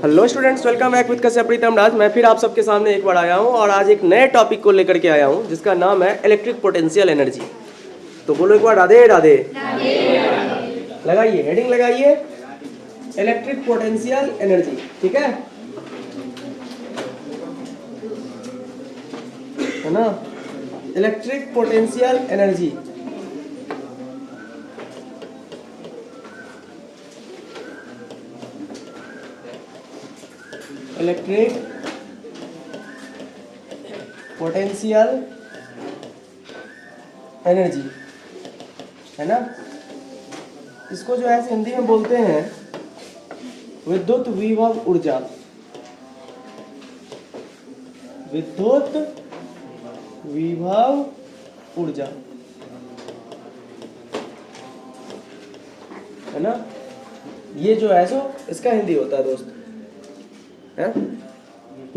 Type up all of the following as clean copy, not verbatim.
Hello students, welcome back with Kashyap Pritam Raj. मैं फिर आप सबके सामने एक बार आया हूँ और आज एक नए टॉपिक को लेकर के आया हूँ जिसका नाम है इलेक्ट्रिक पोटेंशियल एनर्जी। तो बोलो एक बार राधे राधे। लगाइए, हेडिंग लगाइए, इलेक्ट्रिक पोटेंशियल एनर्जी। ठीक है ना? Electric potential energy. Electric potential energy है ना? इसको जो है हिंदी में बोलते हैं विद्युत विभव ऊर्जा। विद्युत विभव ऊर्जा है ना? ये जो है सो इसका हिंदी होता है दोस्त है?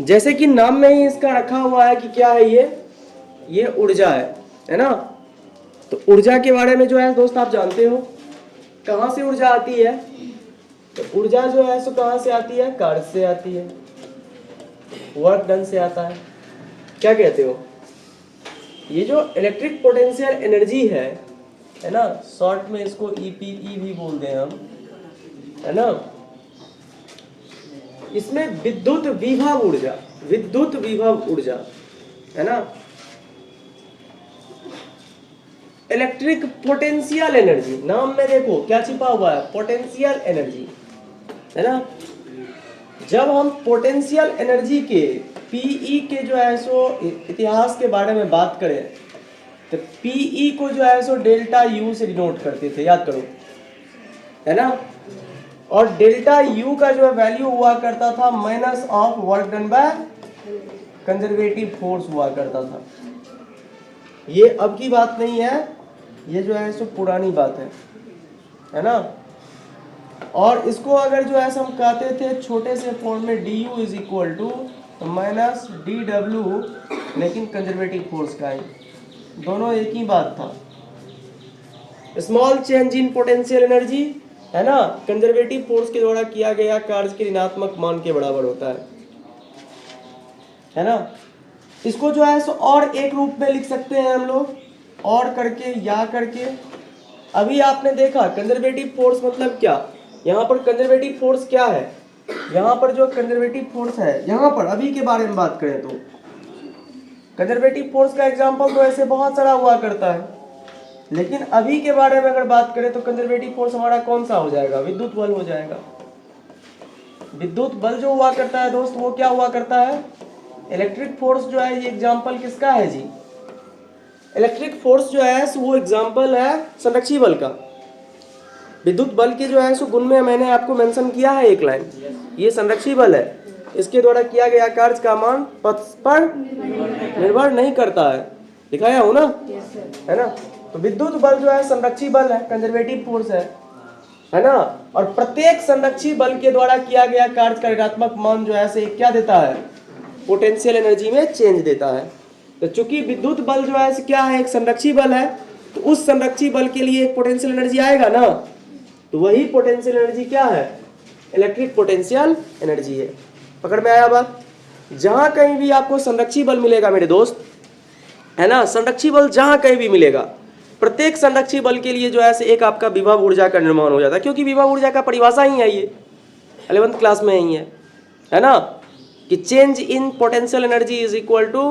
जैसे कि नाम में ही इसका रखा हुआ है कि क्या है ये ऊर्जा है ना? तो ऊर्जा के बारे में जो है दोस्त आप जानते हो कहाँ से ऊर्जा आती है। तो ऊर्जा जो है सो कहाँ से आती है? कार्य से आती है, वर्क डन से आता है। क्या कहते हो? ये जो इलेक्ट्रिक पोटेंशियल एनर्जी है ना, शॉर्ट में इसको ईपीई भी बोलते हैं हम, है ना? इसमें विद्युत विभव ऊर्जा है ना? इलेक्ट्रिक पोटेंशियल एनर्जी, नाम में देखो क्या छिपा हुआ है? पोटेंशियल एनर्जी है ना? जब हम पोटेंशियल एनर्जी के पीई के जो है सो इतिहास के बारे में बात करें तो पीई को जो है सो डेल्टा यू से डिनोट करते थे, याद करो, है ना? और डेल्टा यू का जो वैल्यू हुआ करता था minus of work done by conservative force हुआ करता था। ये अब की बात नहीं है, ये जो है सो पुरानी बात है ना? और इसको अगर जो है हम कहते थे छोटे से फॉर्म में D U is equal to minus D W, लेकिन कंजर्वेटिव फोर्स का ही, दोनों एक ही बात था। Small change in potential energy है ना, कंजर्वेटिव फोर्स के द्वारा किया गया कार्य के ऋणात्मक मान के बराबर होता है ना? इसको जो है सो और एक रूप में लिख सकते हैं हम लोग, और करके या करके। अभी आपने देखा कंजर्वेटिव फोर्स मतलब क्या? यहाँ पर कंजर्वेटिव फोर्स क्या है? यहाँ पर जो कंजर्वेटिव फोर्स है, यहाँ पर अभी के बारे में बात करें तो कंजर्वेटिव फोर्स का एग्जांपल तो ऐसे बहुत सारा हुआ करता है, लेकिन अभी के बारे में अगर बात करें तो कंजर्वेटिव फोर्स हमारा कौन सा हो जाएगा? विद्युत बल हो जाएगा। विद्युत बल जो हुआ करता है दोस्त, वो क्या हुआ करता है? इलेक्ट्रिक फोर्स जो है, ये एग्जांपल किसका है जी? इलेक्ट्रिक फोर्स जो है वो एग्जांपल है संरक्षी बल का। विद्युत बल के जो है सो गुण में मैंने आपको मेंशन किया है एक लाइन, ये संरक्षी बल है, इसके द्वारा किया गया कार्य का मान पथ पर निर्भर नहीं करता है। दिखाया हो ना, है ना? तो विद्युत बल जो है संरक्षी बल है, कंजर्वेटिव फोर्स है ना? और प्रत्येक संरक्षी बल के द्वारा किया गया कार्य का ऋणात्मक मान जो है से क्या देता है? पोटेंशियल एनर्जी में चेंज देता है। तो चूंकि विद्युत बल जो है क्या है? एक संरक्षी बल है, तो उस संरक्षी बल के लिए एक पोटेंशियल एनर्जी आएगा ना, तो वही पोटेंशियल एनर्जी क्या है? इलेक्ट्रिक पोटेंशियल एनर्जी है। पकड़ में आया बात? जहां कहीं भी आपको संरक्षी बल मिलेगा मेरे दोस्त, है ना, संरक्षी बल जहां कहीं भी मिलेगा, प्रत्येक संरक्षी बल के लिए जो है एक आपका विभव ऊर्जा का निर्माण हो जाता है, क्योंकि विभव ऊर्जा का परिभाषा ही है ये 11th क्लास में ही है ना, कि change in potential energy is equal to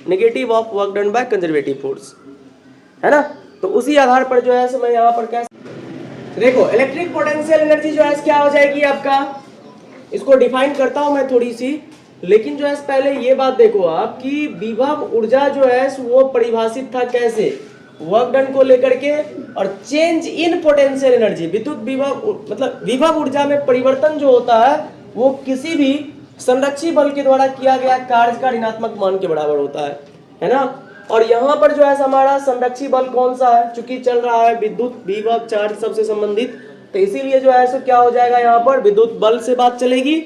negative of work done by conservative force, है ना? तो उसी आधार पर जो है मैं यहाँ पर क्या देखो, इलेक्ट्रिक पोटेंशियल एनर्जी जो है क्या हो जाएगी आपका, इसको डिफाइन करता हूं मैं थोड़ी सी, लेकिन जो है पहले ये बात देखो आप कि विभव ऊर्जा जो है वो परिभाषित था कैसे? वर्क डन को लेकर के, और चेंज इन पोटेंशियल एनर्जी, विद्युत विभव मतलब विभव ऊर्जा में परिवर्तन जो होता है वो किसी भी संरक्षी बल के द्वारा किया गया कार्य का ऋणात्मक मान के बराबर होता है ना? और यहाँ पर जो है हमारा संरक्षी बल कौन सा है? चूंकि चल रहा है विद्युत विभव चार्ज सबसे संबंधित, तो इसीलिए जो है सो क्या हो जाएगा? यहाँ पर विद्युत बल से बात चलेगी,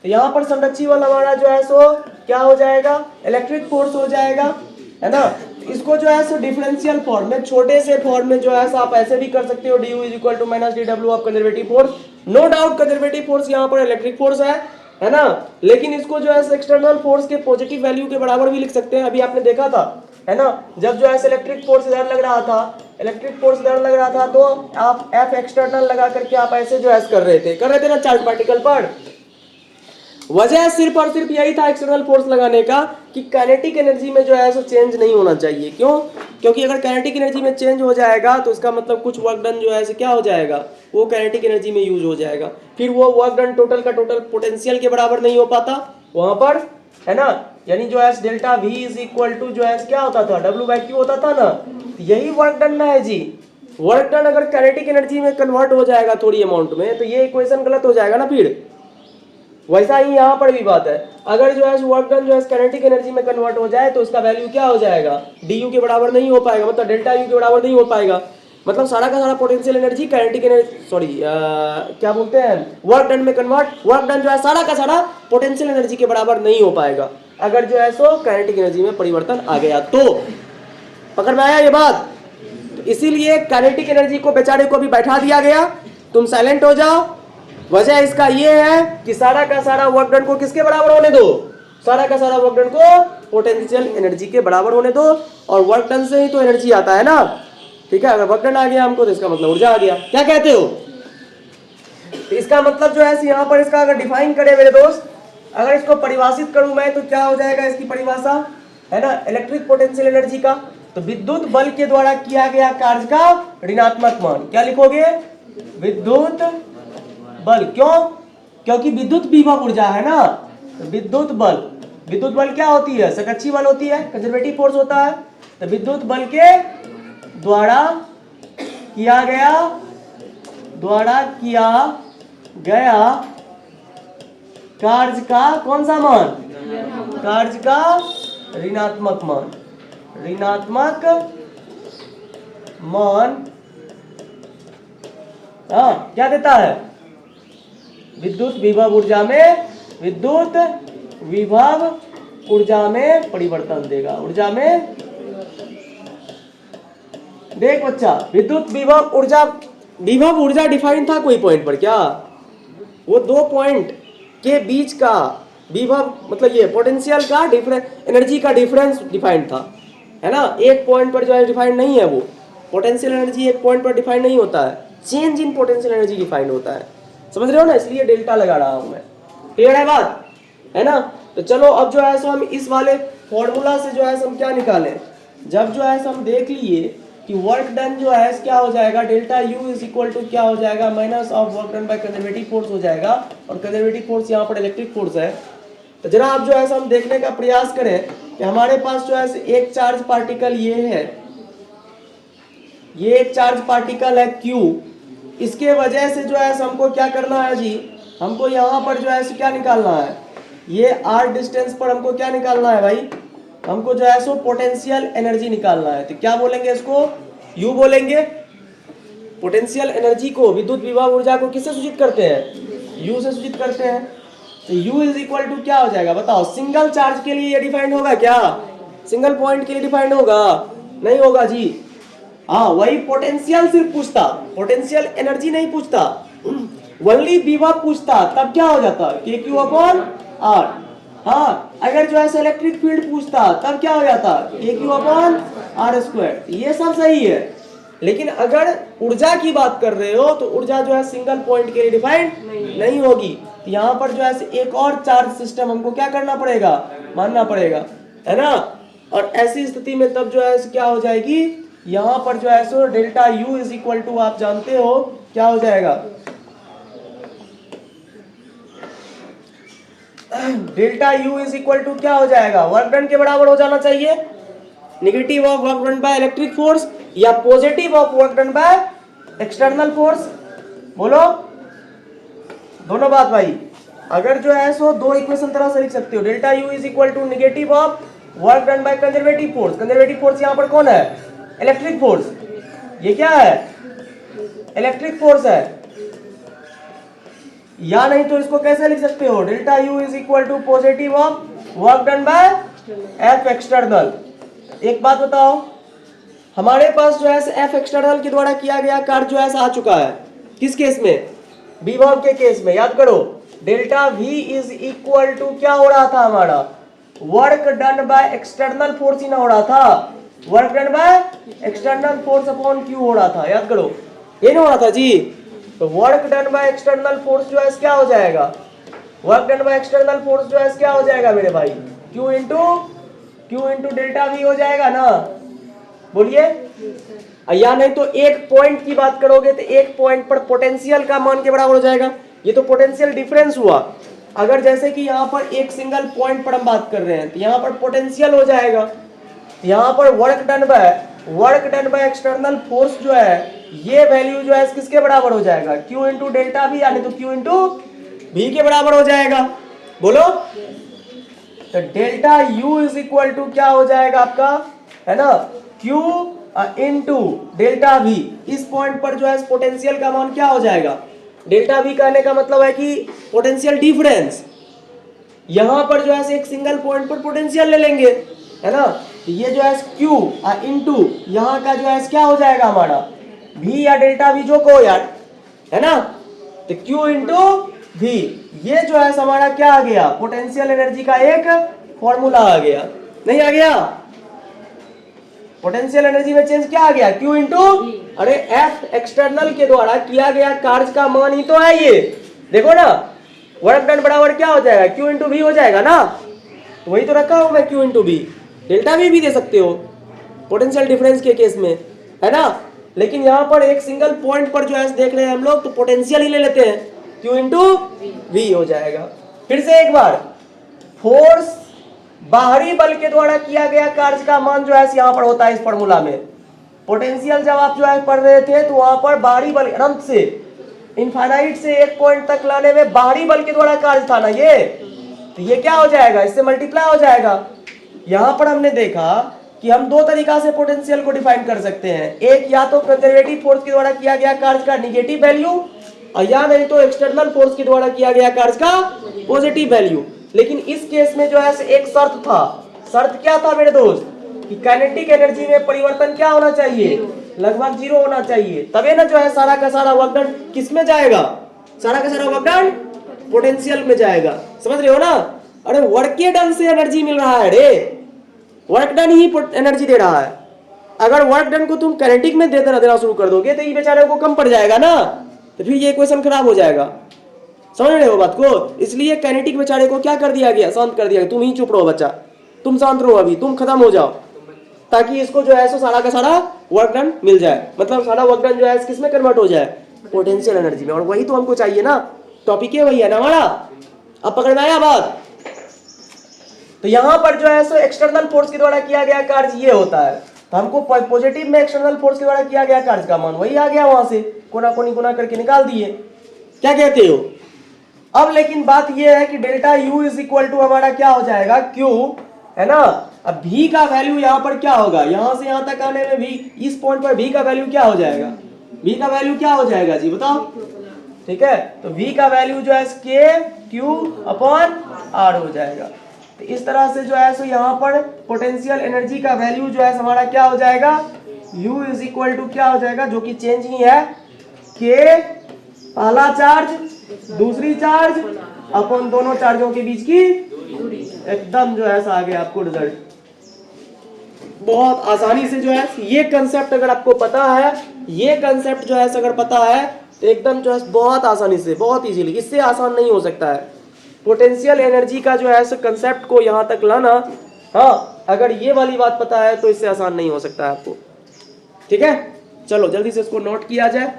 तो यहाँ पर संरक्षी बल हमारा जो है सो क्या हो जाएगा? इलेक्ट्रिक फोर्स हो जाएगा, है ना? इसको जो है सो डिफरेंशियल फॉर्म में, छोटे से फॉर्म में जो है सो आप ऐसे भी कर सकते हो, D U is equal to minus D W of conservative force, no doubt conservative force यहाँ पर इलेक्ट्रिक फोर्स है ना, लेकिन इसको जो है एक्सटर्नल फोर्स के पॉजिटिव वैल्यू के बराबर भी लिख सकते हैं। अभी आपने देखा था है ना, जब जो है इलेक्ट्रिक फोर्स इधर लग रहा था, इलेक्ट्रिक फोर्स इधर लग रहा था, तो आप एफ एक्सटर्नल लगा करके आप ऐसे जो है कर रहे थे ना चार्ज पार्टिकल पर। वजह सिर्फ और सिर्फ यही था एक्सटर्नल फोर्स लगाने का कि काइनेटिक एनर्जी में जो है सो चेंज नहीं होना चाहिए। क्यों? क्योंकि अगर काइनेटिक एनर्जी में चेंज हो जाएगा तो उसका मतलब कुछ वर्क डन जो है क्या हो जाएगा, वो काइनेटिक एनर्जी में यूज हो जाएगा, फिर वो वर्क डन टोटल का टोटल पोटेंशियल के बराबर नहीं हो पाता वहां पर, है ना। यानी जो है delta V is equal to जो है क्या होता था, W/Q होता था ना। यही वर्क डन है जी। वर्क डन अगर काइनेटिक एनर्जी में कन्वर्ट हो जाएगा थोड़ी अमाउंट में, तो ये इक्वेशन गलत हो जाएगा ना। फिर वैसा ही यहाँ पर भी बात है, अगर जो है वर्क डन जो है काइनेटिक एनर्जी में कन्वर्ट हो जाए तो उसका वैल्यू क्या हो जाएगा, du के बराबर नहीं हो पाएगा, मतलब डेल्टा U के बराबर नहीं हो पाएगा। मतलब सारा का सारा potential energy kinetic energy, sorry क्या बोलते हैं, वर्क डन में कन्वर्ट, वर्क डन जो है सारा का सारा पोटेंशियल एनर्जी के बराबर नहीं हो पाएगा अगर जो है सो काइनेटिक एनर्जी में परिवर्तन आ गया तो। पकड़ में आया ये बात? तो इसीलिए काइनेटिक एनर्जी को बेचारे को भी बैठा दिया गया, तुम साइलेंट हो जाओ। वजह इसका ये है कि सारा का सारा वर्क डन को किसके बराबर होने दो, सारा का सारा वर्क डन को पोटेंशियल एनर्जी के बराबर होने दो, और वर्क डन से ही तो एनर्जी आता है ना। ठीक है, अगर वर्क डन आ गया हमको तो इसका मतलब ऊर्जा आ गया। क्या कहते हो? तो इसका मतलब जो है यहाँ पर इसका अगर डिफाइन करें मेरे दोस्त, अगर इसको परिभाषित करूं मैं तो क्या हो जाएगा इसकी परिभाषा, है ना, इलेक्ट्रिक पोटेंशियल एनर्जी का, तो विद्युत बल के द्वारा किया गया कार्य का ऋणात्मक मान। क्या लिखोगे? विद्युत बल। क्यों? क्योंकि विद्युत विभव ऊर्जा है ना, तो विद्युत बल क्या होती है, सकक्षी बल होती है, कंजर्वेटिव फोर्स होता है। तो विद्युत बल के द्वारा किया गया कार्य का कौन सा मान, कार्य का ऋणात्मक मान क्या देता है, विद्युत विभव ऊर्जा में परिवर्तन देगा, ऊर्जा में। देख बच्चा, विद्युत विभव ऊर्जा डिफाइन था कोई पॉइंट पर क्या? वो दो पॉइंट के बीच का विभव, मतलब ये पोटेंशियल का डिफरेंस, एनर्जी का डिफरेंस डिफाइंड था, है ना। एक पॉइंट पर जो है डिफाइंड नहीं है, वो पोटेंशियल एनर्जी एक पॉइंट पर डिफाइंड नहीं होता है, change in potential energy defined होता है। समझ रहे हो ना, इसलिए डेल्टा लगा रहा हूं मैं। क्लियर है बात, है ना। तो चलो अब जो है सो हम इस वाले फॉर्मूला से जो है हम क्या निकालें, जब जो है हम देख लिए कि वर्क डन जो है क्या हो जाएगा, delta U is equal to क्या हो जाएगा, minus of work done by conservative force हो जाएगा, और कंजर्वेटिव फोर्स यहाँ पर इलेक्ट्रिक फोर्स है। तो जरा आप जो है हम देखने का प्रयास करें कि हमारे पास जो है एक चार्ज पार्टिकल ये है, ये एक चार्ज पार्टिकल है Q। इसके वजह से जो है हमको क्या करना है जी, हमको यहाँ पर जो है क्या निकालना है, ये r डिस्टेंस पर हमको क्या निकालना है भाई, हमको जो है सो पोटेंशियल एनर्जी निकालना है। तो क्या बोलेंगे इसको, U बोलेंगे। पोटेंशियल एनर्जी को, विद्युत विभव ऊर्जा को किससे सूचित करते हैं, U से सूचित करते हैं। तो U इज इक्वल टू क्या हो जाएगा बताओ, सिंगल चार्ज के लिए ये डिफाइंड होगा क्या, सिंगल पॉइंट के लिए डिफाइंड होगा, नहीं होगा जी। हाँ, वही पोटेंशियल सिर्फ पूछता, पोटेंशियल एनर्जी नहीं पूछता, ओनली विभव पूछता, तब क्या हो जाता, KQ/R। हाँ, अगर जो है इलेक्ट्रिक फील्ड पूछता तब क्या हो जाता, KQ/R²। ये सब सही है, लेकिन अगर ऊर्जा की बात कर रहे हो तो ऊर्जा जो है सिंगल पॉइंट के लिए डिफाइंड नहीं होगी। तो यहाँ पर जो है एक और चार्ज सिस्टम हमको क्या करना पड़ेगा, मानना पड़ेगा, है ना। और ऐसी स्थिति में तब जो है क्या हो जाएगी, यहाँ पर जो है सो delta U is equal to आप जानते हो क्या हो जाएगा, delta U is equal to क्या हो जाएगा, वर्क डन के बराबर हो जाना चाहिए, negative of work done by electric force या positive of work done by external force. बोलो दोनों बात भाई। अगर जो है सो दो इक्वेशन तरह से लिख सकते हो, delta U is equal to negative of work done by conservative force. Conservative force यहाँ पर कौन है, इलेक्ट्रिक फोर्स। ये क्या है, इलेक्ट्रिक फोर्स है। या नहीं तो इसको कैसे लिख सकते हो, delta U is equal to positive of work done by F external. एक बात बताओ, हमारे पास जो है F एक्सटर्नल के द्वारा किया गया कार्य जो है आ चुका है, किस केस में, विभव के केस में याद करो delta V is equal to क्या हो रहा था हमारा, work done by external force ही ना हो रहा था, work done by external force upon Q हो रहा था, याद करो ये नहीं हो रहा था जी। तो work done by external force जो है क्या हो जाएगा, work done by external force जो है क्या हो जाएगा मेरे भाई, क्यू इंटू डेल्टा वी हो जाएगा ना, बोलिए। या नहीं तो एक पॉइंट की बात करोगे तो एक पॉइंट पर पोटेंशियल का मान के बराबर हो जाएगा, ये तो पोटेंशियल डिफरेंस हुआ। अगर जैसे कि यहाँ पर एक सिंगल पॉइंट पर हम बात कर रहे हैं तो यहाँ पर पोटेंशियल हो जाएगा, यहाँ पर work done by external force जो है ये वैल्यू जो है किसके बराबर हो जाएगा, Q इंटू डेल्टा वी, यानी तो Q इंटू वी के बराबर हो जाएगा, बोलो। तो delta U is equal to क्या हो जाएगा आपका, है ना, Q इंटू डेल्टा वी। इस पॉइंट पर जो है पोटेंशियल का मान क्या हो जाएगा, डेल्टा वी कहने का मतलब है कि पोटेंशियल डिफरेंस। यहां पर जो है एक सिंगल पॉइंट पर पोटेंशियल ले लेंगे, है ना, तो ये जो है Q इंटू यहाँ का जो है क्या हो जाएगा हमारा V या डेल्टा वी जो को यार, है ना, तो Q इंटू V, ये जो है हमारा क्या आ गया, पोटेंशियल एनर्जी का एक फॉर्मूला आ गया, नहीं आ गया, पोटेंशियल एनर्जी में चेंज क्या आ गया, Q इंटू, अरे F एक्सटर्नल के द्वारा किया गया कार्य का मान ही तो है ये, देखो ना, वर्क डन बराबर क्या हो जाएगा, Q इंटू वी हो जाएगा ना, तो वही तो रखा हूं मैं, Q into V. Delta V भी दे सकते हो पोटेंशियल डिफरेंस के केस में, है ना, लेकिन यहाँ पर एक सिंगल पॉइंट पर जो है देख रहे हैं हम लोग तो पोटेंशियल ही ले लेते हैं, Q इंटू वी हो जाएगा। फिर से एक बार, फोर्स बाहरी बल के द्वारा किया गया कार्य का मान जो है यहाँ पर होता है इस फॉर्मूला में। पोटेंशियल जब आप जो है पढ़ रहे थे तो वहां पर बाहरी बल अनंत से इनफाइनाइट से एक पॉइंट तक लाने में बाहरी बल के द्वारा कार्य था ना ये, तो ये क्या हो जाएगा, इससे मल्टीप्लाई हो जाएगा। यहां पर हमने देखा कि हम दो तरीका से पोटेंशियल को डिफाइन कर सकते हैं, एक या तो कंजर्वेटिव फोर्स के द्वारा किया गया कार्य का निगेटिव वैल्यू, और या नहीं तो एक्सटर्नल फोर्स के द्वारा किया गया कार्य का पॉजिटिव वैल्यू। लेकिन इस केस में जो है एक शर्त था, शर्त क्या था मेरे दोस्त, कि काइनेटिक एनर्जी में परिवर्तन क्या होना चाहिए, लगभग 0 होना चाहिए, तबे ना जो है सारा का सारा वर्क डन किस में जाएगा, सारा का सारा वर्क डन पोटेंशियल में जाएगा, समझ रहे हो ना। अरे वर्क के डन से एनर्जी मिल रहा है रे, वर्क डन ही एनर्जी दे रहा है। अगर वर्क डन को तुम काइनेटिक में देना शुरू कर दोगे तो ये बेचारे को कम पड़ जाएगा ना, तो फिर ये इक्वेशन खराब हो जाएगा, समझ रहे हो बात को। इसलिए काइनेटिक बेचारे को क्या कर दिया गया, शांत कर दिया गया, तुम ही चुप रहो बच्चा, तुम शांत रहो, अभी तुम खत्म हो जाओ, ताकि इसको जो है सो सारा का सारा वर्क डन मिल जाए, मतलब सारा वर्क डन जो है किस में कन्वर्ट हो जाए, पोटेंशियल एनर्जी में। और वही तो हमको चाहिए ना, टॉपिक है वही है ना हमारा, अब पकड़ में आया बात। तो यहाँ पर जो है सो एक्सटर्नल फोर्स के द्वारा किया गया कार्य ये होता है, तो हमको पॉजिटिव में एक्सटर्नल फोर्स के द्वारा किया गया कार्य का मान वही आ गया, वहां से कोना कोनी गुना करके निकाल दिए, क्या कहते हो। अब लेकिन बात ये है कि delta U is equal to हमारा क्या हो जाएगा, Q, है ना। अब V का वैल्यू यहाँ पर क्या होगा, यहां से यहां तक आने में V, इस पॉइंट पर V का वैल्यू क्या हो जाएगा, V का वैल्यू क्या हो जाएगा जी बताओ, ठीक है। तो V का वैल्यू जो है K/R हो जाएगा। तो इस तरह से जो है सो यहाँ पर पोटेंशियल एनर्जी का वैल्यू जो है हमारा क्या हो जाएगा, U इज इक्वल टू क्या हो जाएगा, जो कि चेंज ही है, K पहला चार्ज दूसरी चार्ज अपन दोनों चार्जों के बीच की, एकदम जो है आ गया आपको रिजल्ट। बहुत आसानी से जो है ये कंसेप्ट अगर आपको पता है, ये कंसेप्ट जो है अगर पता है तो एकदम जो है बहुत आसानी से, बहुत इजीली, इससे आसान नहीं हो सकता है पोटेंशियल एनर्जी का जो है कंसेप्ट को यहाँ तक लाना। हाँ, अगर ये वाली बात पता है तो इससे आसान नहीं हो सकता है आपको, ठीक है। चलो जल्दी से इसको नोट किया जाए।